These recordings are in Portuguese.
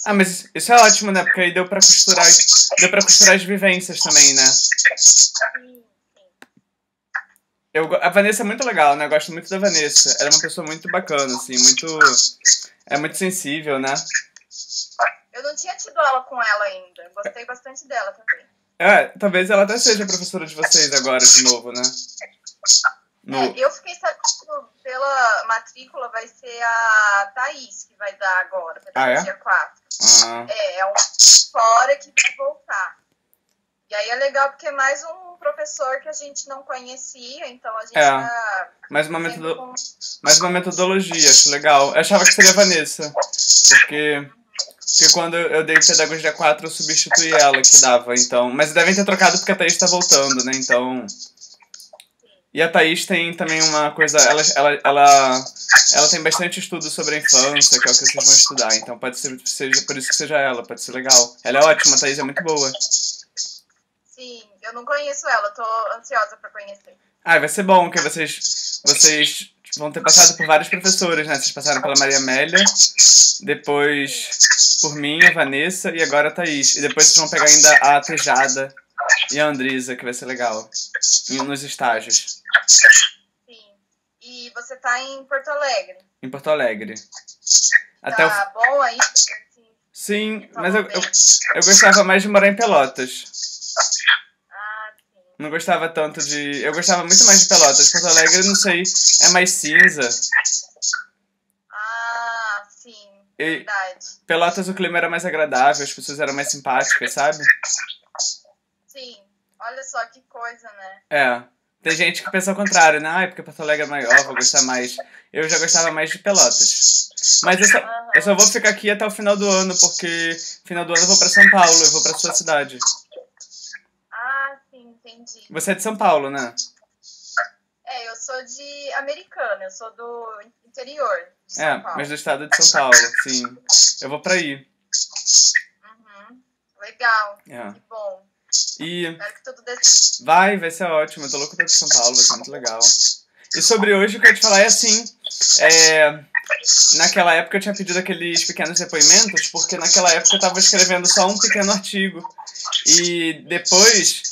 Ah, sim. mas isso é ótimo, né? Porque aí deu pra costurar as vivências também, né? Sim, sim. A Vanessa é muito legal, né? Eu gosto muito da Vanessa. Ela é uma pessoa muito bacana, assim, é muito sensível, né? Eu não tinha tido aula com ela ainda. Gostei bastante dela também. É, talvez ela até seja professora de vocês agora de novo, né? No... Eu fiquei sabendo pela matrícula, vai ser a Thaís que vai dar agora, Ah, é? Pedagogia 4. Ah, É um fora que vai voltar. E aí é legal porque é mais um professor que a gente não conhecia, então a gente é. tá Mais vendo com... mais uma metodologia, acho legal. Eu achava que seria a Vanessa, porque quando eu dei Pedagogia 4 eu substituí ela que dava, então... Mas devem ter trocado porque a Thaís tá voltando, né? Então... E a Thaís tem também uma coisa, ela tem bastante estudo sobre a infância, que é o que vocês vão estudar, então pode ser seja por isso que seja ela, pode ser legal. Ela é ótima, a Thaís é muito boa. Sim, eu não conheço ela, tô ansiosa pra conhecer. Ah, vai ser bom, que vocês vão ter passado por vários professores, né? Vocês passaram pela Maria Amélia, depois por mim, a Vanessa e agora a Thaís. E depois vocês vão pegar ainda a Tejada e a Andrisa, que vai ser legal, nos estágios. Sim. E você tá em Porto Alegre. Em Porto Alegre. Tá bom aí? Assim, Sim, mas falou bem. eu gostava mais de morar em Pelotas. Ah, sim. Não gostava tanto de... Eu gostava muito mais de Pelotas. Porto Alegre, não sei, é mais cinza. Ah, sim, E verdade. Pelotas o clima era mais agradável, as pessoas eram mais simpáticas, sabe? Sim, olha só que coisa, né? É. Tem gente que pensa ao contrário, né? Ai, porque Porto Alegre é maior, vou gostar mais. Eu já gostava mais de Pelotas. Mas eu só vou ficar aqui até o final do ano, porque no final do ano eu vou pra São Paulo, eu vou pra sua cidade. Ah, sim, entendi. Você é de São Paulo, né? Eu sou de Americana, eu sou do interior de São Paulo. Mas do estado de São Paulo, sim. Eu vou pra aí. Uhum. Legal, É. que bom. E Espero que tudo dê certo. vai ser ótimo. Eu tô louco pra ir pra São Paulo, vai ser muito legal. E sobre hoje, o que eu ia te falar é assim... Naquela época eu tinha pedido aqueles pequenos depoimentos, porque naquela época eu tava escrevendo só um pequeno artigo. E depois,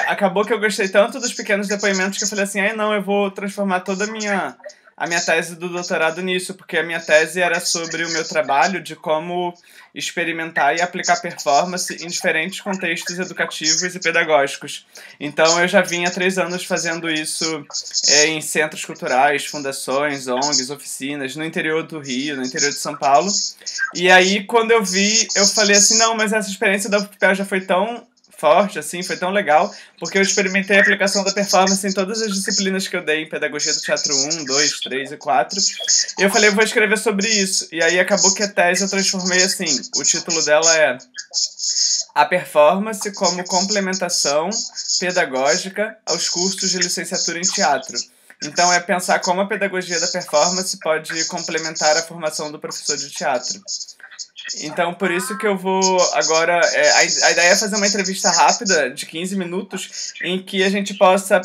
acabou que eu gostei tanto dos pequenos depoimentos que eu falei assim, não, eu vou transformar toda a minha tese do doutorado nisso, porque a minha tese era sobre o meu trabalho de como experimentar e aplicar performance em diferentes contextos educativos e pedagógicos. Então eu já vinha há 3 anos fazendo isso em centros culturais, fundações, ONGs, oficinas, no interior do Rio, no interior de São Paulo. E aí quando eu vi, eu falei assim, não, mas essa experiência da UFPEL já foi tão forte, assim, foi tão legal, porque eu experimentei a aplicação da performance em todas as disciplinas que eu dei em Pedagogia do Teatro 1, 2, 3 e 4. E eu falei, eu vou escrever sobre isso. E aí acabou que a tese eu transformei assim, o título dela é A Performance como Complementação Pedagógica aos Cursos de Licenciatura em Teatro. Então é pensar como a pedagogia da performance pode complementar a formação do professor de teatro. Então, por isso que eu vou agora... a ideia é fazer uma entrevista rápida, de 15 minutos, em que a gente possa...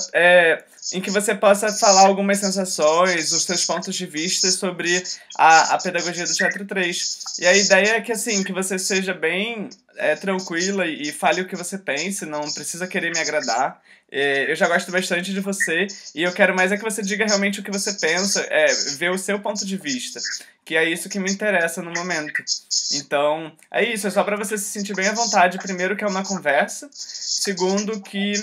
em que você possa falar algumas sensações, os seus pontos de vista sobre a pedagogia do Teatro 3. E a ideia é que, assim, que você seja bem tranquila e fale o que você pense, não precisa querer me agradar. Eu já gosto bastante de você e eu quero mais é que você diga realmente o que você pensa, ver o seu ponto de vista, que é isso que me interessa no momento. Então, é isso, é só para você se sentir bem à vontade. Primeiro que é uma conversa, segundo que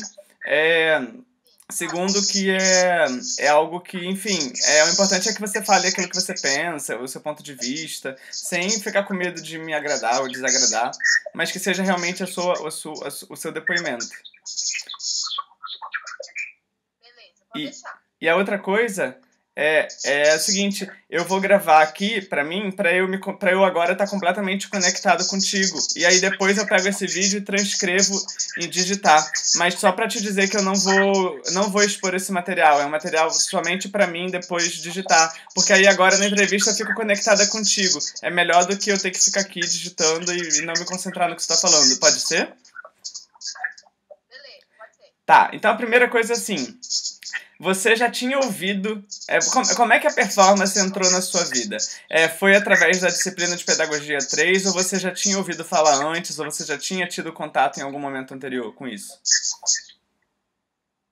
é algo que, enfim, o importante é que você fale aquilo que você pensa, o seu ponto de vista, sem ficar com medo de me agradar ou desagradar, mas que seja realmente o seu depoimento. Beleza, pode deixar. E a outra coisa é o seguinte, eu vou gravar aqui pra mim, pra eu agora estar completamente conectado contigo. E aí depois eu pego esse vídeo e transcrevo em digitar. Mas só pra te dizer que eu não vou expor esse material. É um material somente pra mim depois digitar. Porque aí agora na entrevista eu fico conectada contigo. É melhor do que eu ter que ficar aqui digitando e não me concentrar no que você tá falando. Pode ser? Beleza, pode ser. Tá, então a primeira coisa é assim... você já tinha ouvido... como é que a performance entrou na sua vida? Foi através da disciplina de Pedagogia 3, ou você já tinha ouvido falar antes, ou você já tinha tido contato em algum momento anterior com isso?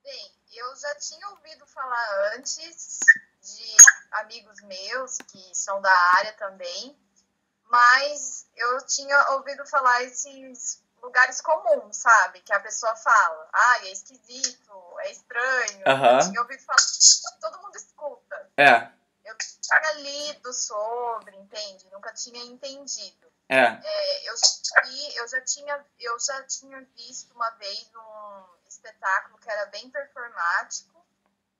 Bem, eu já tinha ouvido falar antes de amigos meus que são da área também, mas eu tinha ouvido falar esses lugares comuns, sabe? Que a pessoa fala, é esquisito, é estranho. Eu tinha ouvido falar, todo mundo escuta. Eu tinha lido sobre, entende? Nunca tinha entendido. Eu já tinha visto uma vez um espetáculo que era bem performático,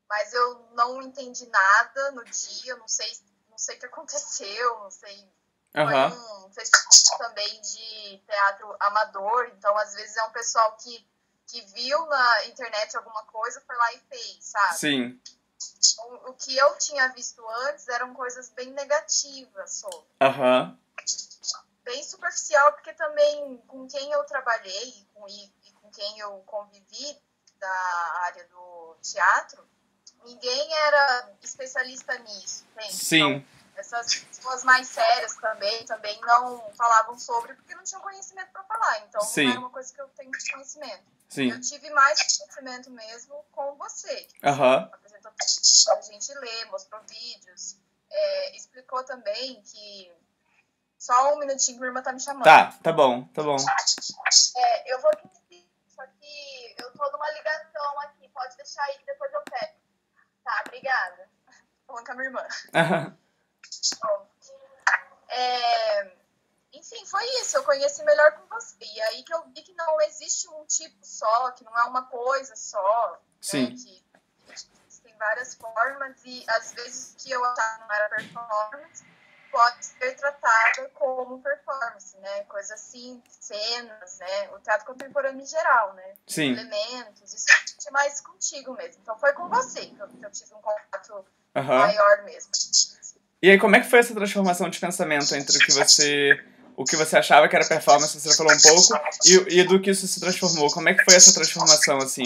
mas eu não entendi nada no dia, não sei o que aconteceu, não sei. Foi um festival também de teatro amador, então às vezes é um pessoal que viu na internet alguma coisa, foi lá e fez, sabe? Sim. O que eu tinha visto antes eram coisas bem negativas sobre. Bem superficial, porque também com quem eu trabalhei e com quem eu convivi da área do teatro, ninguém era especialista nisso, entende? Sim. Então, essas pessoas mais sérias também não falavam sobre, porque não tinham conhecimento para falar. Então, não era uma coisa que eu tenho de conhecimento. Sim. Eu tive mais conhecimento mesmo com você. Apresentou a gente ler, mostrou vídeos, explicou também que... Só um minutinho que minha irmã tá me chamando. Tá bom. Eu vou aqui, só que eu tô numa ligação aqui. Pode deixar aí que depois eu pego. Tá, obrigada. Tô falando com a minha irmã. Bom, enfim, foi isso. Eu conheci melhor com você. E aí que eu vi que não existe um tipo só, que não é uma coisa só. Sim. Né, que existem várias formas e às vezes que eu achava que não era performance pode ser tratada como performance, né? Coisa assim, cenas, né? O teatro contemporâneo em geral, né? Sim. Elementos, isso é mais contigo mesmo. Então foi com você que eu tive um contato maior mesmo. E aí, como é que foi essa transformação de pensamento entre o que você achava que era performance, você já falou um pouco, e do que isso se transformou? Como é que foi essa transformação, assim?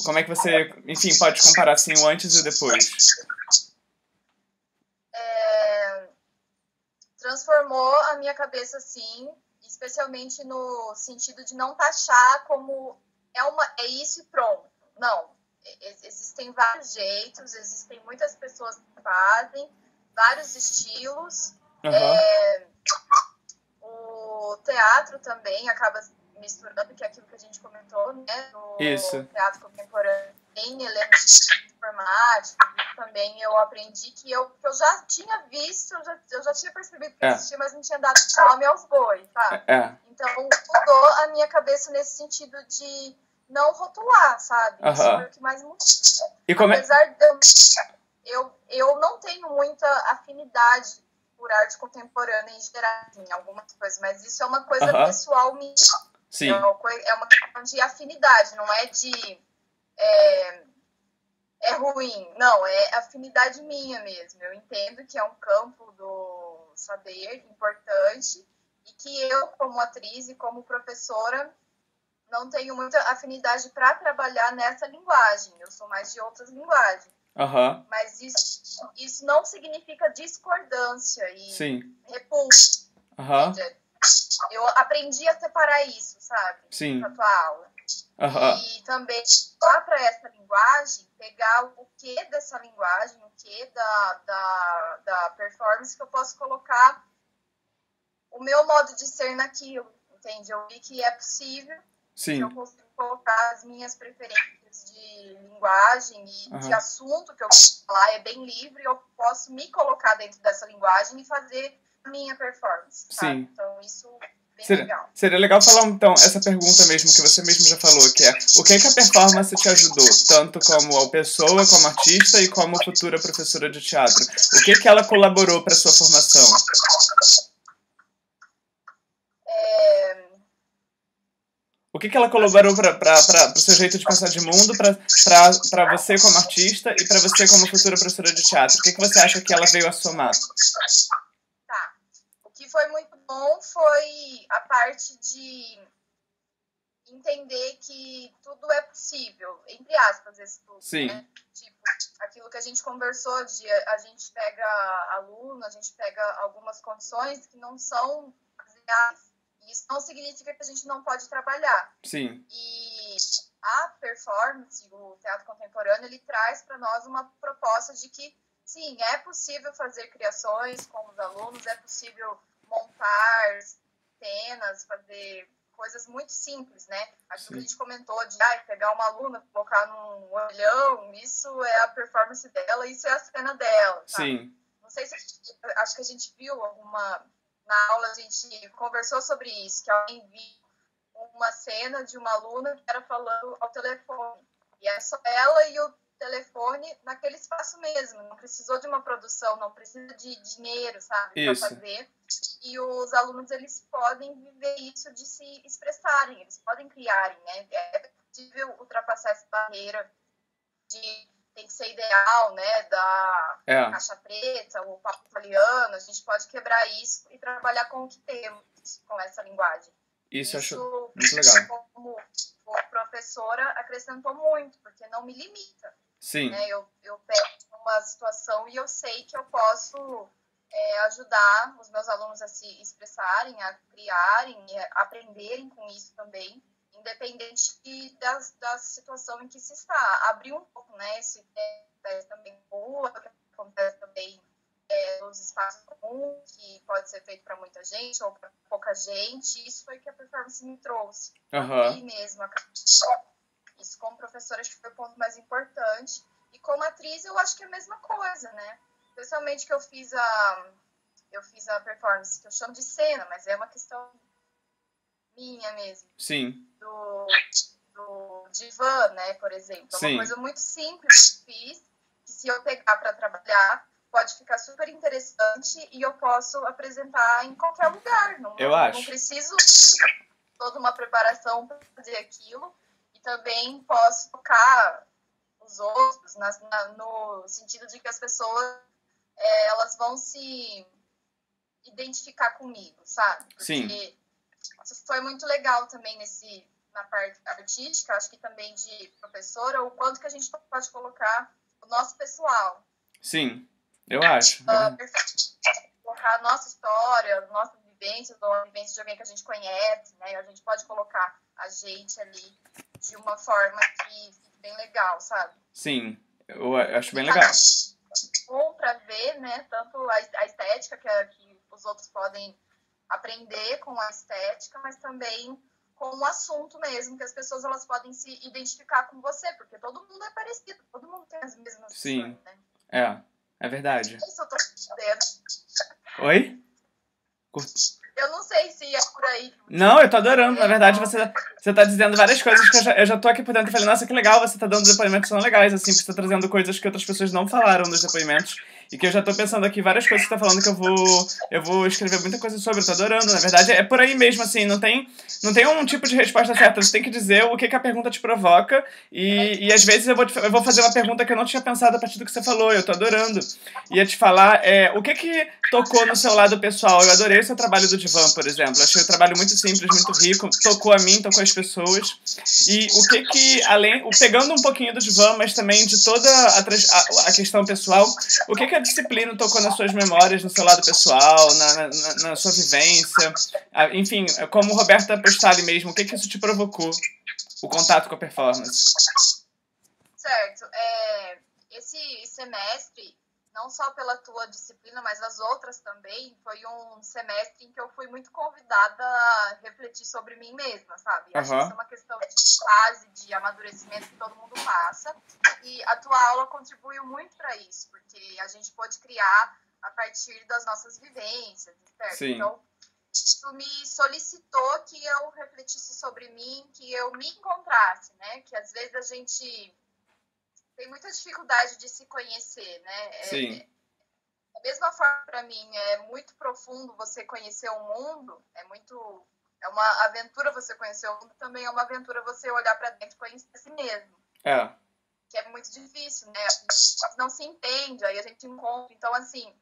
Como é que você, enfim, pode comparar, assim, o antes e o depois? Transformou a minha cabeça, sim, especialmente no sentido de não taxar como é isso e pronto. Não, existem vários jeitos, existem muitas pessoas que fazem, vários estilos. O teatro também acaba misturando, que é aquilo que a gente comentou, né? No teatro contemporâneo tem elementos informáticos, também eu aprendi que eu já tinha visto, eu já tinha percebido que existia, mas não tinha dado nome aos bois, sabe? Então mudou a minha cabeça nesse sentido de não rotular, sabe? Isso foi o que mais mudou. Apesar de eu não tenho muita afinidade por arte contemporânea em geral, em algumas coisas, mas isso é uma coisa pessoal minha. Sim. É uma questão de afinidade, não é de é ruim, não, é afinidade minha mesmo. Eu entendo que é um campo do saber importante e que eu, como atriz e como professora, não tenho muita afinidade para trabalhar nessa linguagem. Eu sou mais de outras linguagens. Mas isso não significa discordância e repulsa. Eu aprendi a separar isso, sabe? Sim. Na tua aula. E também, lá para essa linguagem, pegar o que dessa linguagem, o que da performance, que eu posso colocar o meu modo de ser naquilo, entende? Eu vi que é possível. Sim. Eu consigo colocar as minhas preferências de linguagem e de assunto que eu posso falar, é bem livre, eu posso me colocar dentro dessa linguagem e fazer a minha performance, sabe? Sim. Então, isso é bem legal. Seria legal falar, então, essa pergunta mesmo, que você mesmo já falou, que é o que a performance te ajudou, tanto como pessoa, como artista e como futura professora de teatro? O que ela colaborou para a sua formação? O que ela colaborou para o seu jeito de pensar de mundo, para você como artista e para você como futura professora de teatro? O que você acha que ela veio a somar? Tá. O que foi muito bom foi a parte de entender que tudo é possível, entre aspas, esse tudo, Sim. né? Tipo, aquilo que a gente conversou de a gente pega aluno, a gente pega algumas condições que não são reais. E isso não significa que a gente não pode trabalhar. Sim. E a performance, o teatro contemporâneo, ele traz para nós uma proposta de que, sim, é possível fazer criações com os alunos, é possível montar cenas, fazer coisas muito simples, né? Aquilo que a gente comentou de pegar uma aluna, colocar num olhão, isso é a performance dela, isso é a cena dela, sabe? Sim. Não sei se acho que a gente viu na aula, a gente conversou sobre isso, que alguém viu uma cena de uma aluna que era falando ao telefone. E é só ela e o telefone naquele espaço mesmo. Não precisou de uma produção, não precisa de dinheiro, sabe, para fazer. E os alunos, eles podem viver isso de se expressarem, eles podem criarem, né? É possível ultrapassar essa barreira de tem que ser ideal, né, da caixa preta, o papo italiano. A gente pode quebrar isso e trabalhar com o que temos, com essa linguagem. Isso eu acho muito legal. Como professora, acrescentou muito, porque não me limita. Sim. Né? Eu pego uma situação e eu sei que eu posso ajudar os meus alunos a se expressarem, a criarem, a aprenderem com isso também, independente da situação em que se está. Abrir um pouco, né? Esse acontece também em rua, acontece também nos espaços comuns, que pode ser feito para muita gente ou para pouca gente. Isso foi o que a performance me trouxe. E mesmo, isso como professora acho que foi o ponto mais importante. E como atriz eu acho que é a mesma coisa, né? Especialmente que eu fiz a performance, que eu chamo de cena, mas é uma questão minha mesmo. Sim. Do divã, né, por exemplo. É Sim. uma coisa muito simples que eu fiz, que se eu pegar para trabalhar, pode ficar super interessante e eu posso apresentar em qualquer lugar. Não preciso toda uma preparação para fazer aquilo. E também posso tocar os outros no sentido de que as pessoas elas vão se identificar comigo, sabe? Porque Sim. isso foi muito legal também na parte artística, acho que também de professora, o quanto que a gente pode colocar o nosso pessoal. Sim, eu acho. Colocar a nossa história, a nossa vivência, ou a vivência de alguém que a gente conhece, né? A gente pode colocar a gente ali de uma forma que fique bem legal, sabe? Sim, eu acho bem legal. Bom para ver, né? Tanto a estética que os outros podem aprender com a estética, mas também com o assunto mesmo, que as pessoas elas podem se identificar com você, porque todo mundo é parecido, todo mundo tem as mesmas Sim, né? É verdade. Isso eu tô entendendo. Oi? Eu não sei se é por aí. Não, eu tô adorando. Na verdade, você tá dizendo várias coisas que eu já tô aqui por dentro e falei, nossa, que legal, você tá dando depoimentos tão legais, assim, porque você tá trazendo coisas que outras pessoas não falaram nos depoimentos. E que eu já tô pensando aqui várias coisas que você tá falando que eu vou escrever muita coisa sobre, eu tô adorando. Na verdade, é por aí mesmo, assim, não tem um tipo de resposta certa. Você tem que dizer o que a pergunta te provoca. E às vezes eu vou fazer uma pergunta que eu não tinha pensado a partir do que você falou, eu tô adorando. Ia te falar, o que tocou no seu lado pessoal? Eu adorei o seu trabalho do divã, por exemplo. Achei o trabalho muito simples, muito rico, tocou a mim, tocou as pessoas. E o que pegando um pouquinho do divã, mas também de toda a questão pessoal, o que a disciplina tocou nas suas memórias, no seu lado pessoal, na sua vivência? Enfim, como Roberta Postali mesmo, o que isso te provocou? O contato com a performance. Certo. Esse semestre, não só pela tua disciplina, mas as outras também, foi um semestre em que eu fui muito convidada a refletir sobre mim mesma, sabe? Acho que isso é uma questão de fase, de amadurecimento que todo mundo passa. E a tua aula contribuiu muito para isso, porque a gente pôde criar a partir das nossas vivências, certo? Sim. Então, isso me solicitou que eu refletisse sobre mim, que eu me encontrasse, né? Que às vezes a gente tem muita dificuldade de se conhecer, né? Sim. Da mesma forma, para mim, é muito profundo você conhecer o mundo, é uma aventura você conhecer o mundo, também é uma aventura você olhar para dentro e conhecer a si mesmo. Que é muito difícil, né? A gente não se entende, aí a gente encontra. Então, assim,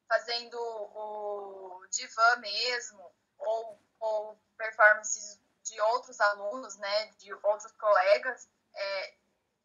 fazendo o divã mesmo, ou performances de outros alunos, né, de outros colegas,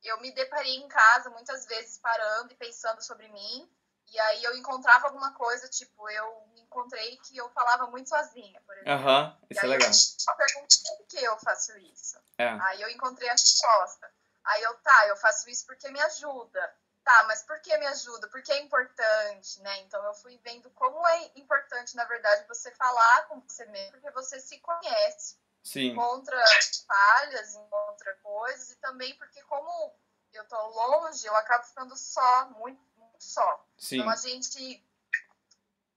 eu me deparei em casa muitas vezes parando e pensando sobre mim, e aí eu encontrava alguma coisa, tipo, eu encontrei que eu falava muito sozinha, por exemplo. Isso é legal. Eu perguntei por que eu faço isso. É. Aí eu encontrei a resposta. Aí eu faço isso porque me ajuda. Tá, mas por que me ajuda? Porque é importante, né? Então eu fui vendo como é importante, na verdade, você falar com você mesmo, porque você se conhece. Sim. Encontra falhas, encontra coisas, e também porque como eu tô longe, eu acabo ficando só, muito, muito só. Sim. Então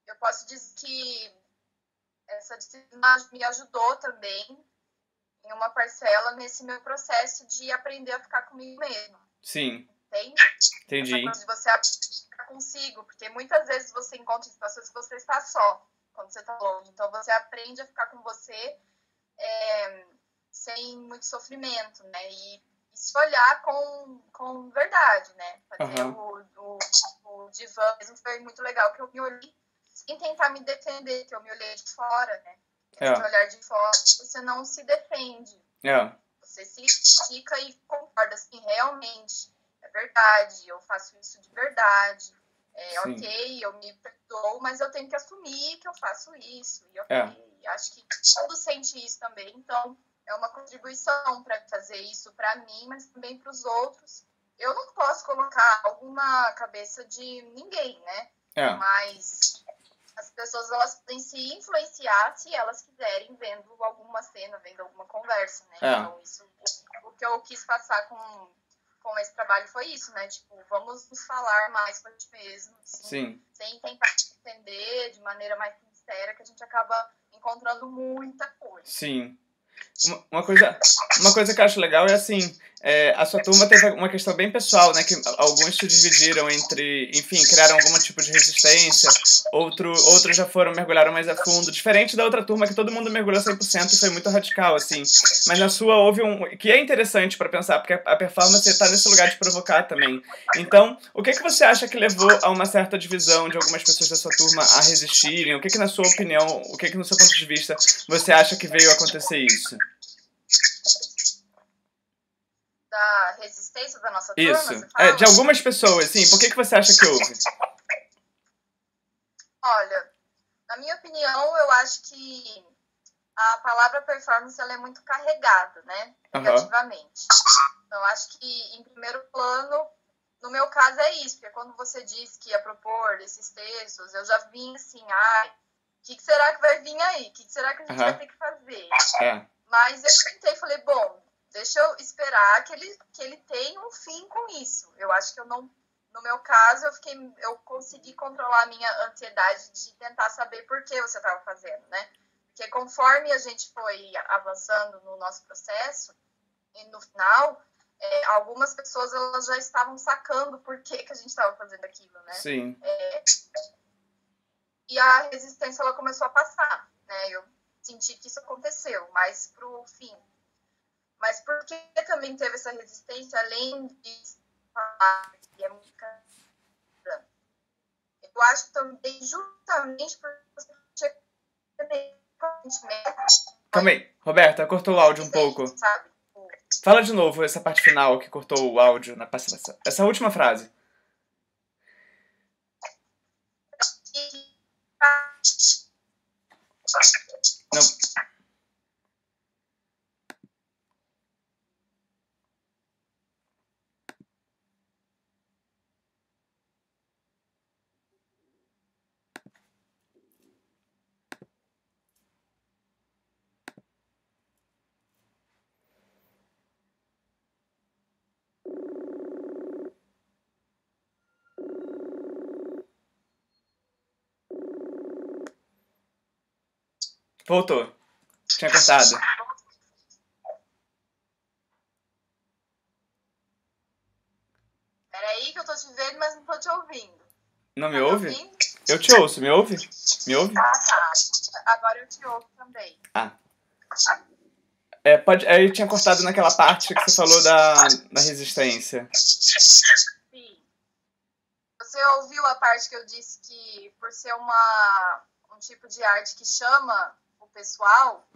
eu posso dizer que essa disciplina me ajudou também em uma parcela nesse meu processo de aprender a ficar comigo mesmo. Sim. Entende? Entendi. Essa coisa de você aprender a ficar consigo, porque muitas vezes você encontra situações que você está só, quando você está longe. Então você aprende a ficar com você sem muito sofrimento, né? E se olhar com verdade, né? Fazer o divã mesmo foi muito legal, que eu me olhei sem tentar me defender, que eu me olhei de fora, né? Esse olhar de fora, você não se defende. Você se critica e concorda, assim, realmente, é verdade, eu faço isso de verdade, ok, eu me perdoo, mas eu tenho que assumir que eu faço isso, e ok. Acho que todo sente isso também, então é uma contribuição para fazer isso para mim, mas também para os outros. Eu não posso colocar algo na cabeça de ninguém, né? Mas as pessoas, elas podem se influenciar se elas quiserem, vendo alguma cena, vendo alguma conversa, né? Então, isso, o que eu quis passar com esse trabalho foi isso, né? Tipo, vamos nos falar mais com a gente mesmo, assim, sem tentar entender de maneira mais sincera, que a gente acaba encontrando muita coisa. Sim. Uma coisa que eu acho legal é assim, a sua turma teve uma questão bem pessoal, né, que alguns se dividiram entre, enfim, criaram algum tipo de resistência, outros já mergulharam mais a fundo, diferente da outra turma que todo mundo mergulhou 100% e foi muito radical, assim, mas na sua houve que é interessante para pensar, porque a performance está nesse lugar de provocar também. Então, o que você acha que levou a uma certa divisão de algumas pessoas da sua turma a resistirem? O que na sua opinião, o que no seu ponto de vista você acha que veio a acontecer isso? Da resistência da nossa turma, isso. Você fala? De algumas pessoas, sim. Por que você acha que houve? Olha, na minha opinião, eu acho que a palavra performance ela é muito carregada, né? Negativamente. Então, eu acho que, em primeiro plano, no meu caso é isso, porque quando você disse que ia propor esses textos, eu já vim assim, o que será que vai vir aí? O que será que a gente vai ter que fazer? Mas eu tentei, falei, bom, deixa eu esperar que ele tenha um fim com isso. Eu acho que eu não... No meu caso, eu consegui controlar a minha ansiedade de tentar saber por que você estava fazendo, né? Porque conforme a gente foi avançando no nosso processo, e no final, algumas pessoas elas já estavam sacando por que a gente estava fazendo aquilo, né? Sim. E a resistência ela começou a passar, né? Eu senti que isso aconteceu, mas pro fim. Mas por que também teve essa resistência, além de falar que é música? Eu acho também justamente por você Calma aí, Roberta, cortou o áudio um pouco. Sabe? Fala de novo essa parte final que cortou o áudio na participação. Essa última frase. Não. Voltou. Tinha cortado. Peraí que eu tô te vendo, mas não tô te ouvindo. Não me ouve? Eu te ouço, me ouve? Me ouve? Ah, tá. Agora eu te ouço também. Aí tinha cortado naquela parte que você falou da resistência. Sim. Você ouviu a parte que eu disse que por ser um tipo de arte que chama o pessoal,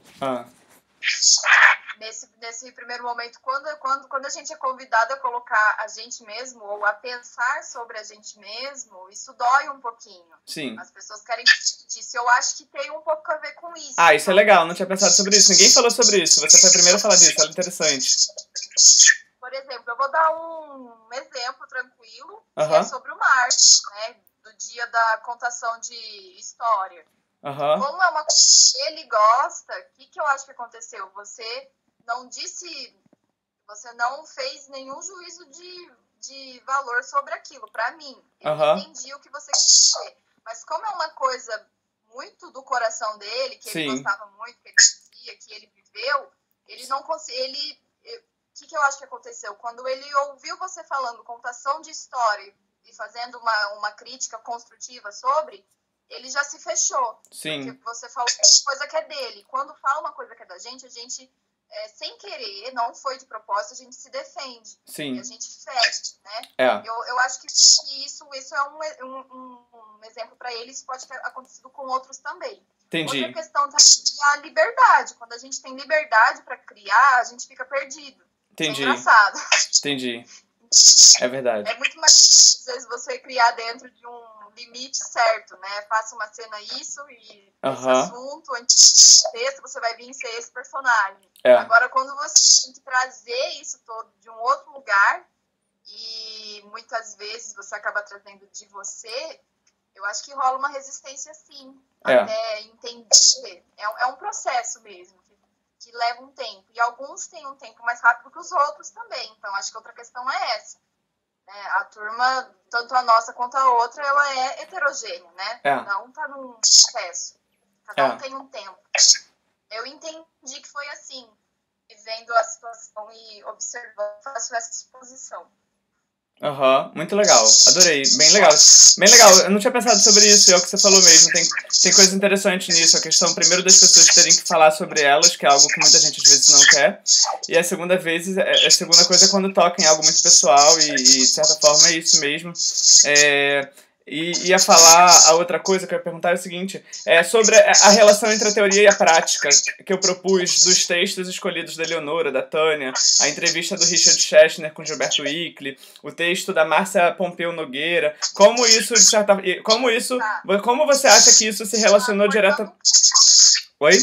nesse primeiro momento, quando a gente é convidado a colocar a gente mesmo ou a pensar sobre a gente mesmo, isso dói um pouquinho. Sim. As pessoas querem disso. Eu acho que tem um pouco a ver com isso. Ah, isso é legal, não tinha pensado sobre isso. Ninguém falou sobre isso. Você foi a primeira a falar disso, é interessante. Por exemplo, eu vou dar um exemplo tranquilo, que é sobre o Marcos, né? Do dia da contação de história. Como é uma coisa que ele gosta, o que eu acho que aconteceu? Você não fez nenhum juízo de valor sobre aquilo, pra mim. Eu entendi o que você quis dizer. Mas como é uma coisa muito do coração dele, que ele gostava muito, que ele dizia, que ele viveu, ele não conseguiu. O que eu acho que aconteceu? Quando ele ouviu você falando contação de história e fazendo uma crítica construtiva sobre, ele já se fechou. Sim. Porque você falou uma coisa que é dele. Quando fala uma coisa que é da gente, sem querer, não foi de propósito, a gente se defende. Sim. E a gente fecha, né? Eu acho que isso é um exemplo para ele. Isso pode ter acontecido com outros também. Entendi. Outra questão é a liberdade. Quando a gente tem liberdade para criar, a gente fica perdido. Entendi. É engraçado. Entendi. É verdade. É muito mais, às vezes, você criar dentro de um limite certo, né? Faça uma cena isso e esse assunto, antes do texto, você vai vir ser esse personagem. Agora, quando você tem que trazer isso todo de um outro lugar e muitas vezes você acaba trazendo de você, eu acho que rola uma resistência, sim. Até entender. É um processo mesmo. Que leva um tempo. E alguns têm um tempo mais rápido que os outros também. Então, acho que outra questão é essa. Né? A turma, tanto a nossa quanto a outra, ela é heterogênea, né? Cada um tá num processo. Cada um tem um tempo. Eu entendi que foi assim. Vivendo a situação e observando, faço essa exposição. Muito legal, adorei, bem legal. Bem legal, eu não tinha pensado sobre isso, é o que você falou mesmo, tem coisa interessante nisso, a questão primeiro das pessoas terem que falar sobre elas, que é algo que muita gente às vezes não quer, e a segunda coisa é quando toca em algo muito pessoal, e de certa forma é isso mesmo. E ia falar, a outra coisa que eu ia perguntar é o seguinte, sobre a relação entre a teoria e a prática, que eu propus dos textos escolhidos da Eleonora, da Tânia, a entrevista do Richard Schechner com Gilberto Ickley, o texto da Márcia Pompeu Nogueira, como você acha que isso se relacionou diretamente... Oi?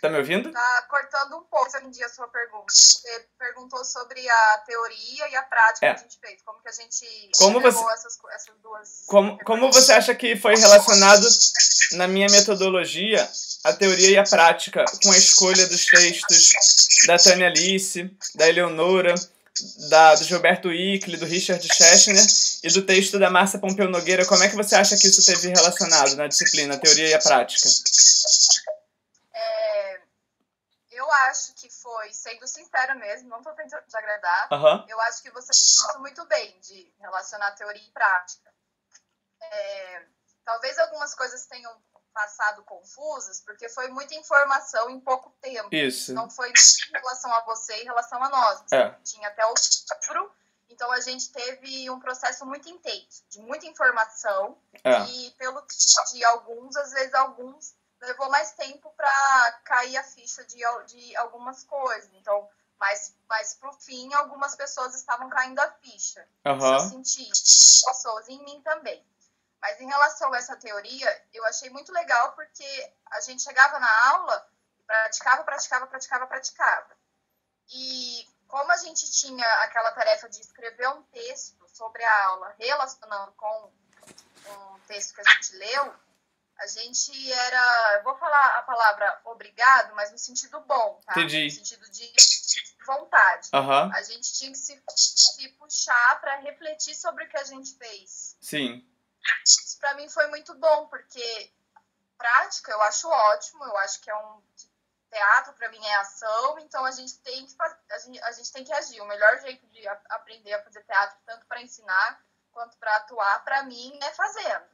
Tá me ouvindo? Tá cortando um pouco, se eu entendi a sua pergunta. Você perguntou sobre a teoria e a prática que a gente fez. Como que a gente levou essas duas... Como você acha que foi relacionado, na minha metodologia, a teoria e a prática, com a escolha dos textos da Tânia Alice, da Eleonora, do Gilberto Ickley, do Richard Schechner e do texto da Márcia Pompeu Nogueira? Como é que você acha que isso teve relacionado na disciplina, a teoria e a prática? Eu acho que foi, sendo sincera mesmo, não tô tentando te agradar, eu acho que você fez muito bem de relacionar teoria e prática. Talvez algumas coisas tenham passado confusas, porque foi muita informação em pouco tempo. Isso. Não foi em relação a você e em relação a nós. Tinha até outubro, então a gente teve um processo muito intenso, de muita informação, e pelo de alguns, às vezes alguns, levou mais tempo para cair a ficha de algumas coisas. Então, mas pro fim, algumas pessoas estavam caindo a ficha. Isso eu senti. Pessoas em mim também. Mas em relação a essa teoria, eu achei muito legal porque a gente chegava na aula, praticava. E como a gente tinha aquela tarefa de escrever um texto sobre a aula relacionando com um texto que a gente leu, a gente eu vou falar a palavra obrigado, mas no sentido bom, tá? Entendi. No sentido de vontade. A gente tinha que se puxar para refletir sobre o que a gente fez. Sim. Isso para mim foi muito bom, porque prática eu acho ótimo, eu acho que teatro para mim é ação, então a gente tem que agir. O melhor jeito de aprender a fazer teatro, tanto para ensinar quanto para atuar, para mim é fazendo.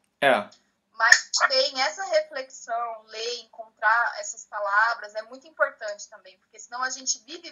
Mas também essa reflexão, ler, encontrar essas palavras é muito importante também, porque senão a gente vive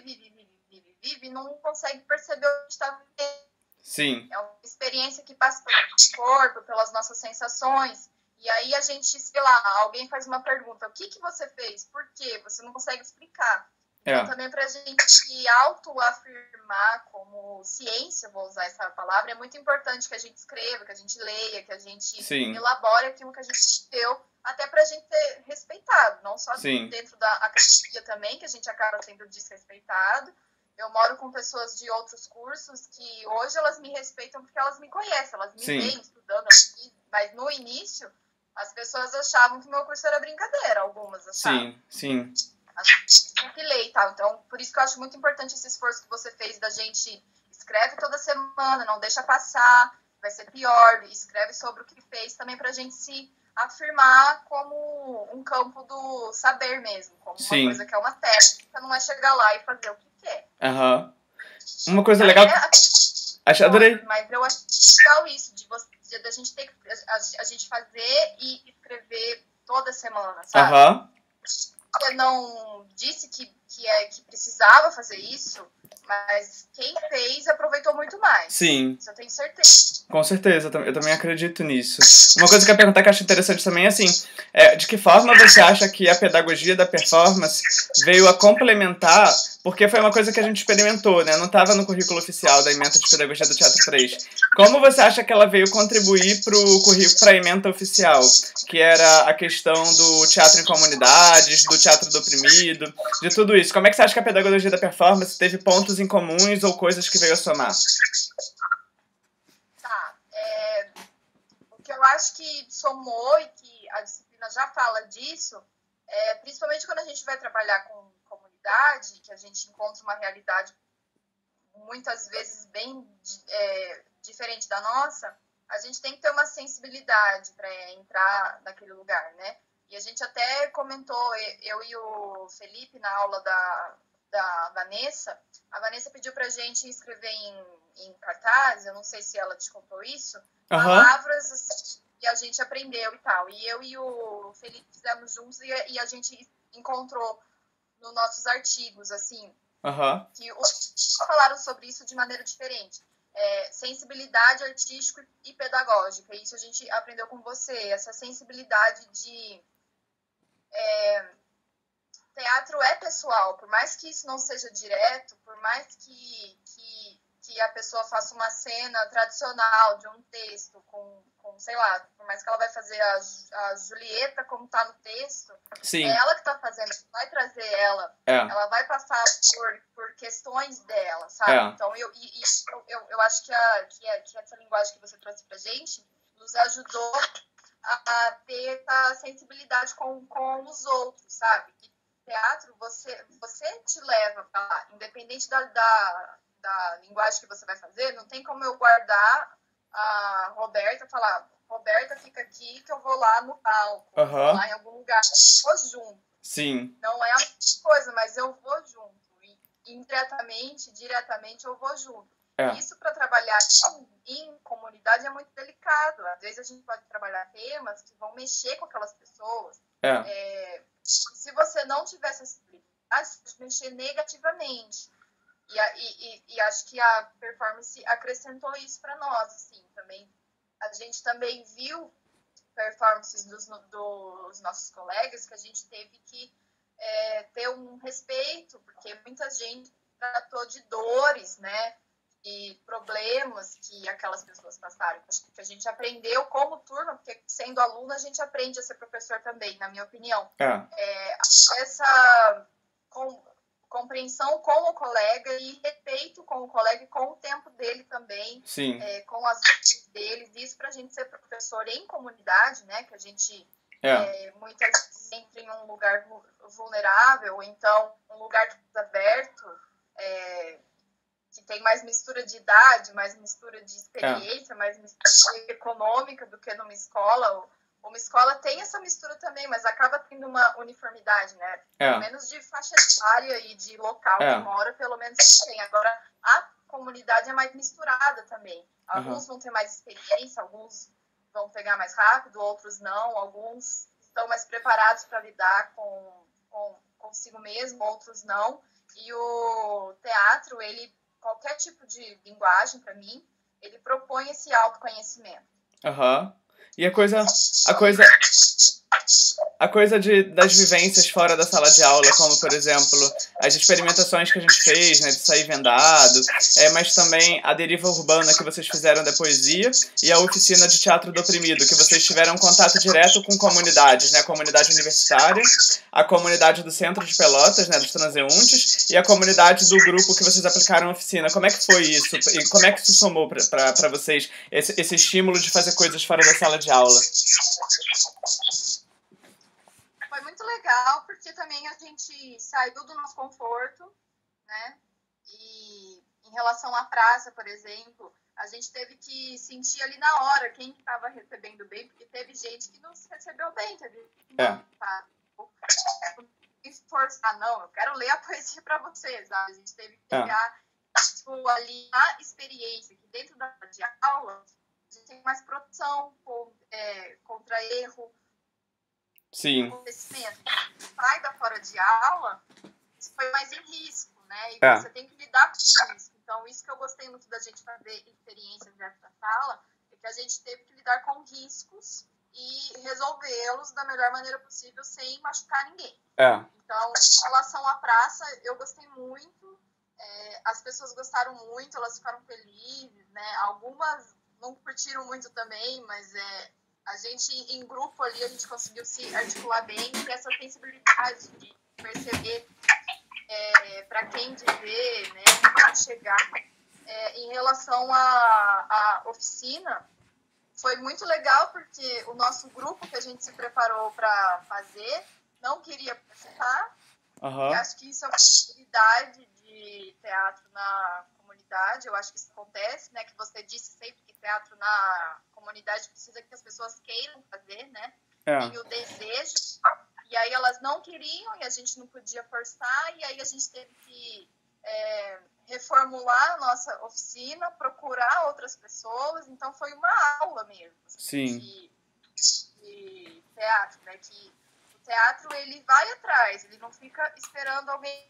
e não consegue perceber o que está vivendo. Sim. É uma experiência que passa pelo nosso corpo, pelas nossas sensações, E aí a gente, sei lá, alguém faz uma pergunta, o que você fez? Por quê? Você não consegue explicar. Então, também para a gente autoafirmar como ciência, vou usar essa palavra, é muito importante que a gente escreva, que a gente leia, que a gente elabore aquilo que a gente deu, até para a gente ser respeitado, não só dentro da academia também, que a gente acaba sendo desrespeitado. Eu moro com pessoas de outros cursos que hoje elas me respeitam porque elas me conhecem, elas me veem estudando aqui, mas no início as pessoas achavam que meu curso era brincadeira, algumas achavam. Sim. E tal. Então, por isso que eu acho muito importante esse esforço que você fez da gente escreve toda semana, não deixa passar, vai ser pior, escreve sobre o que fez também pra gente se afirmar como um campo do saber mesmo, como uma coisa que é uma técnica, não é chegar lá e fazer o que quer. Uma coisa legal... Adorei. Mas eu acho legal isso, da gente ter a gente fazer e escrever toda semana, sabe? Eu não disse que precisava fazer isso, mas quem fez aproveitou muito mais. Sim. Isso eu tenho certeza. Com certeza, eu também acredito nisso. Uma coisa que eu ia perguntar que eu acho interessante também é assim, de que forma você acha que a pedagogia da performance veio a complementar, porque foi uma coisa que a gente experimentou, né? Não estava no currículo oficial da ementa de pedagogia do Teatro 3. Como você acha que ela veio contribuir para a ementa oficial, que era a questão do teatro em comunidades, do teatro do oprimido, de tudo isso? Como é que você acha que a pedagogia da performance teve pontos em comuns ou coisas que veio a somar? O que eu acho que somou e que a disciplina já fala disso, principalmente quando a gente vai trabalhar com comunidade, que a gente encontra uma realidade muitas vezes bem diferente da nossa, a gente tem que ter uma sensibilidade para entrar naquele lugar, né? E a gente até comentou, eu e o Felipe, na aula da Vanessa, a Vanessa pediu pra gente escrever em cartaz, eu não sei se ela te contou isso, palavras assim, que a gente aprendeu e tal. E eu e o Felipe fizemos juntos e a gente encontrou nos nossos artigos, assim, que os falaram sobre isso de maneira diferente. Sensibilidade artística e pedagógica. Isso a gente aprendeu com você, essa sensibilidade de... teatro é pessoal, por mais que isso não seja direto, por mais que a pessoa faça uma cena tradicional de um texto com sei lá, por mais que ela vai fazer a Julieta como tá no texto, é ela que tá fazendo, vai trazer ela, ela vai passar por questões dela, sabe? Então eu acho que essa linguagem que você trouxe pra gente nos ajudou a ter essa sensibilidade com os outros, sabe? E teatro, você te leva pra lá, independente da linguagem que você vai fazer, não tem como eu guardar a Roberta e falar, Roberta, fica aqui que eu vou lá no palco, vou lá em algum lugar, eu vou junto. Sim. Não é a mesma coisa, mas eu vou junto. E indiretamente, diretamente, eu vou junto. Isso para trabalhar em comunidade é muito delicado. Às vezes a gente pode trabalhar temas que vão mexer com aquelas pessoas. Se você não tiver essa sensibilidade, você pode mexer negativamente. E acho que a performance acrescentou isso para nós, assim, também. A gente também viu performances dos nossos colegas que a gente teve que ter um respeito, porque muita gente tratou de dores, né, e problemas que aquelas pessoas passaram. Acho que a gente aprendeu como turma, porque sendo aluno a gente aprende a ser professor também, na minha opinião. Essa compreensão com o colega e respeito com o colega e com o tempo dele também, com as artes deles, isso para a gente ser professor em comunidade, né, que a gente muitas vezes entra em um lugar vulnerável, então um lugar aberto, que tem mais mistura de idade, mais mistura de experiência, mais mistura econômica do que numa escola. Uma escola tem essa mistura também, mas acaba tendo uma uniformidade, né? Pelo menos de faixa etária e de local que mora, pelo menos tem. Agora, a comunidade é mais misturada também. Alguns vão ter mais experiência, alguns vão pegar mais rápido, outros não. Alguns estão mais preparados para lidar consigo mesmo, outros não. E o teatro, qualquer tipo de linguagem, para mim, ele propõe esse autoconhecimento. E a coisa das vivências fora da sala de aula, como, por exemplo, as experimentações que a gente fez, né, de sair vendado, mas também a deriva urbana que vocês fizeram da poesia e a oficina de teatro do oprimido, que vocês tiveram contato direto com comunidades, né, a comunidade universitária, a comunidade do centro de Pelotas, né, dos transeuntes, e a comunidade do grupo que vocês aplicaram a oficina. Como é que foi isso? E como é que isso somou para vocês, esse estímulo de fazer coisas fora da sala de aula? Foi muito legal, porque também a gente saiu do nosso conforto, né? E em relação à praça, por exemplo, a gente teve que sentir ali na hora quem estava recebendo bem, porque teve gente que não se recebeu bem, teve gente que não, tá? Esforçar, não, eu quero ler a poesia para vocês, sabe? A gente teve que pegar tipo, ali a experiência, que dentro da de aula a gente tem mais proteção contra erro. Sim. Acontecimento. Sai da fora de aula, isso foi mais em risco, né? E você tem que lidar com isso. Então, isso que eu gostei muito da gente fazer experiências dentro da sala, é que a gente teve que lidar com riscos e resolvê-los da melhor maneira possível sem machucar ninguém. Então, em relação à praça, eu gostei muito. As pessoas gostaram muito, elas ficaram felizes, né? Algumas não curtiram muito também, mas a gente, em grupo ali, a gente conseguiu se articular bem, ter essa sensibilidade de perceber para quem dizer, né, para chegar. Em relação à oficina, foi muito legal, porque o nosso grupo que a gente se preparou para fazer não queria participar. E acho que isso é uma possibilidade de teatro na comunidade. Eu acho que isso acontece, né? Que você disse sempre que teatro na comunidade precisa que as pessoas queiram fazer, né? Tem o desejo. E aí elas não queriam e a gente não podia forçar. E aí a gente teve que reformular a nossa oficina, procurar outras pessoas. Então foi uma aula mesmo, assim, de teatro, né? Que o teatro, ele vai atrás, ele não fica esperando alguém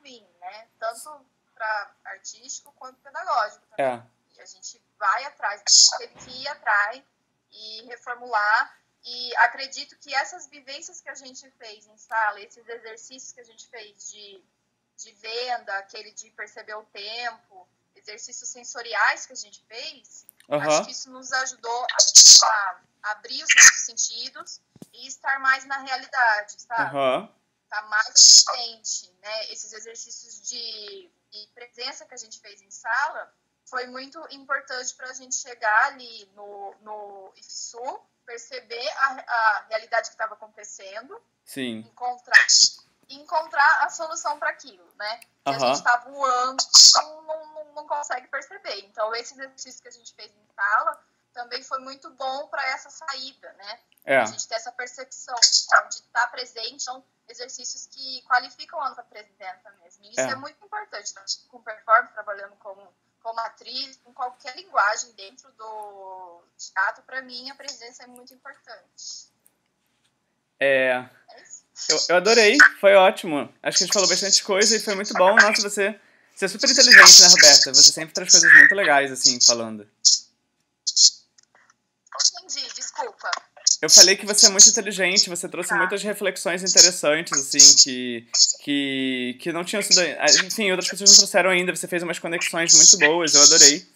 vir, né? Tanto para artístico quanto pedagógico também. E a gente vai atrás, teve que ir atrás e reformular. E acredito que essas vivências que a gente fez em sala, esses exercícios que a gente fez de venda, aquele de perceber o tempo, exercícios sensoriais que a gente fez, acho que isso nos ajudou a abrir os nossos sentidos e estar mais na realidade, sabe? Tá mais presente, né? Esses exercícios de presença que a gente fez em sala foi muito importante para a gente chegar ali no IFSU, perceber a realidade que estava acontecendo, encontrar a solução para aquilo, né? Que a gente está voando e não consegue perceber. Então, esse exercício que a gente fez em sala também foi muito bom para essa saída, né? A gente ter essa percepção de estar presente, são exercícios que qualificam a nossa presença mesmo. E isso é muito importante, né? Com performance, trabalhando como atriz, com qualquer linguagem dentro do teatro, para mim a presença é muito importante. Eu adorei, foi ótimo. Acho que a gente falou bastante coisa e foi muito bom. Nossa, você é super inteligente, né, Roberta? Você sempre traz coisas muito legais, assim, falando. Entendi, desculpa. Eu falei que você é muito inteligente, você trouxe muitas reflexões interessantes, assim, que não tinham sido... Enfim, outras pessoas não trouxeram ainda. Você fez umas conexões muito boas, eu adorei.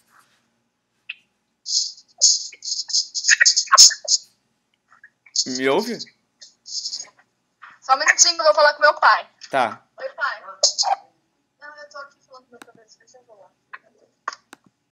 Me ouve? Só um minutinho que eu vou falar com meu pai. Tá.